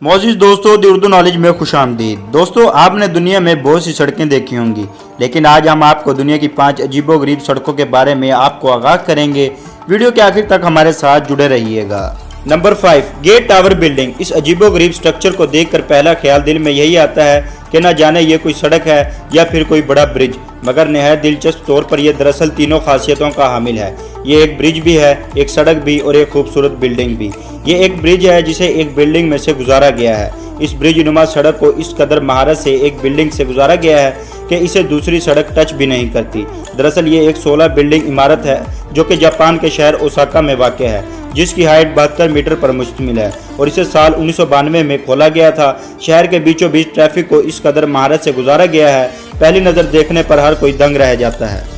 मोअज़्ज़िज़ दोस्तों, दी उर्दू नॉलेज में खुशामदीद। दोस्तों, आपने दुनिया में बहुत सी सड़कें देखी होंगी, लेकिन आज हम आपको दुनिया की 5 अजीबोगरीब सड़कों के बारे में आपको आगाह करेंगे। वीडियो के आखिर तक हमारे साथ जुड़े रहिएगा। Number 5, gate tower building. इस अजीबोगरीब स्ट्रक्चर को देखकर पहला ख्याल दिल में यही आता है कि न जाने ये कोई सड़क है या फिर कोई बड़ा ब्रिज, मगर नहायत दिलचस्प तौर पर यह दरअसल तीनों खासियतों का हामिल है। ये एक ब्रिज भी है, एक सड़क भी और एक खूबसूरत बिल्डिंग भी। ये एक ब्रिज है जिसे एक बिल्डिंग में से गुजारा गया है। इस ब्रिज नुमा सड़क को इस कदर महारत से एक बिल्डिंग से गुजारा गया है कि इसे दूसरी सड़क टच भी नहीं करती। दरअसल ये एक 16 बिल्डिंग इमारत है जो कि जापान के शहर ओसाका में वाक़ है, जिसकी हाइट 72 मीटर पर मुश्तमिल है और इसे साल 1992 में खोला गया था। शहर के बीचों बीच ट्रैफिक को इस कदर महारत से गुजारा गया है, पहली नज़र देखने पर हर कोई दंग रह जाता है।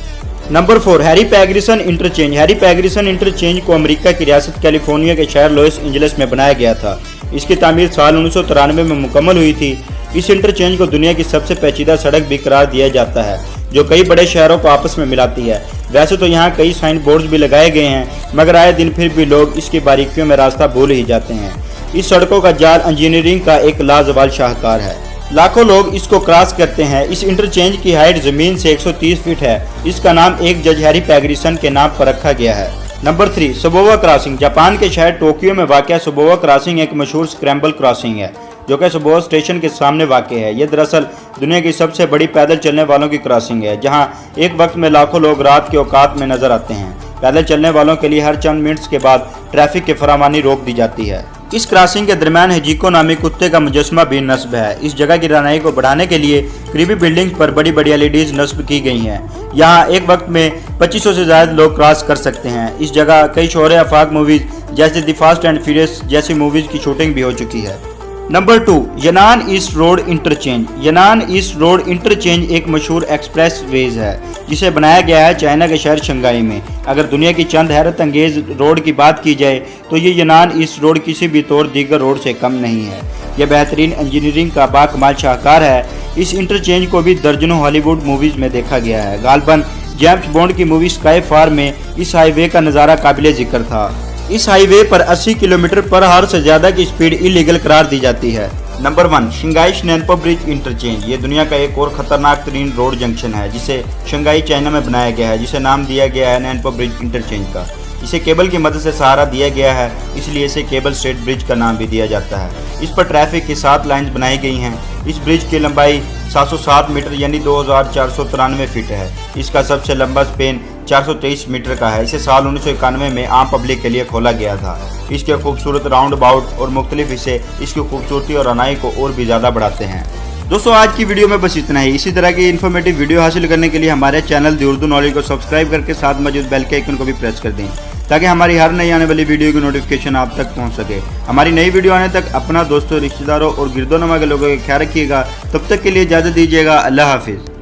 Number 4, Harry Pregerson interchange. Harry Pregerson interchange को अमेरिका की रियासत कैलिफोर्निया के शहर लॉस एंजलिस में बनाया गया था। इसकी तामीर साल 1993 में मुकम्मल हुई थी। इस इंटरचेंज को दुनिया की सबसे पेचीदा सड़क भी करार दिया जाता है, जो कई बड़े शहरों को आपस में मिलाती है। वैसे तो यहाँ कई साइन बोर्ड्स भी लगाए गए हैं, मगर आए दिन फिर भी लोग इसकी बारीकियों में रास्ता भूल ही जाते हैं। इस सड़कों का जाल इंजीनियरिंग का एक लाजवाल शाहकार है, लाखों लोग इसको क्रॉस करते हैं। इस इंटरचेंज की हाइट जमीन से 130 फीट है। इसका नाम एक जज हैरी पैगरिसन के नाम पर रखा गया है। Number 3, सुबोवा crossing. जापान के शहर टोक्यो में वाक़ सुबोवा क्रॉसिंग एक मशहूर स्क्रैम्बल क्रॉसिंग है, जो कि सुबोवा स्टेशन के सामने वाक़ है। यह दरअसल दुनिया की सबसे बड़ी पैदल चलने वालों की क्रॉसिंग है, जहां एक वक्त में लाखों लोग रात के औकात में नजर आते हैं। पैदल चलने वालों के लिए हर चंद मिनट्स के बाद ट्रैफिक की फरामानी रोक दी जाती है। इस क्रॉसिंग के दरमियान हिजिको नामी कुत्ते का मुजस्मा भी नस्ब है। इस जगह की रानाई को बढ़ाने के लिए करीबी बिल्डिंग्स पर बड़ी बड़ी LEDs नस्ब की गई हैं। यहाँ एक वक्त में 2500 से ज़्यादा लोग क्रॉस कर सकते हैं। इस जगह कई शोहर आफाक मूवीज़ जैसे द फास्ट एंड फ्यूरियस जैसी मूवीज़ की शूटिंग भी हो चुकी है। Number 2, Yanan east road interchange. Yanan east road interchange एक मशहूर एक्सप्रेस वेज है, जिसे बनाया गया है चाइना के शहर शंघाई में। अगर दुनिया की चंद हैरत अंगेज रोड की बात की जाए तो ये यनान ईस्ट रोड किसी भी तौर दीगर रोड से कम नहीं है। यह बेहतरीन इंजीनियरिंग का बाकमाल शाहकार है। इस इंटरचेंज को भी दर्जनों हॉलीवुड मूवीज़ में देखा गया है। गालबन जेम्स बॉन्ड की मूवी स्काई फार में इस हाईवे का नज़ारा काबिले जिक्र था। इस हाईवे पर 80 किलोमीटर पर आवर से ज्यादा की स्पीड इलीगल करार दी जाती है। Number 1, Shanghai Nanpu bridge interchange. ये दुनिया का एक और खतरनाक तरीन रोड जंक्शन है, जिसे शंघाई चाइना में बनाया गया है, जिसे नाम दिया गया है नैनपो ब्रिज इंटरचेंज का। इसे केबल की मदद से सहारा दिया गया है, इसलिए इसे केबल स्ट्रेट ब्रिज का नाम भी दिया जाता है। इस पर ट्रैफिक की 7 लाइन्स बनाई गई हैं। इस ब्रिज की लंबाई 707 मीटर यानी 2493 फीट है। इसका सबसे लंबा स्पेन 423 मीटर का है। इसे साल 1991 में आम पब्लिक के लिए खोला गया था। इसके खूबसूरत राउंड अबाउट और मुख्तलिफ हिस्से इसकी खूबसूरती और रनाई को और भी ज़्यादा बढ़ाते हैं। दोस्तों, आज की वीडियो में बस इतना ही। इसी तरह की इन्फॉर्मेटिव वीडियो हासिल करने के लिए हमारे चैनल दी उर्दू नॉलेज को सब्सक्राइब करके साथ मौजूद बेल के आइकन को भी प्रेस कर दें, ताकि हमारी हर नई आने वाली वीडियो की नोटिफिकेशन आप तक पहुंच सके। हमारी नई वीडियो आने तक अपना दोस्तों, रिश्तेदारों और गिरदोनमा के लोगों का ख्याल रखिएगा। तब तक के लिए इजाज़त दीजिएगा। अल्लाह हाफिज़।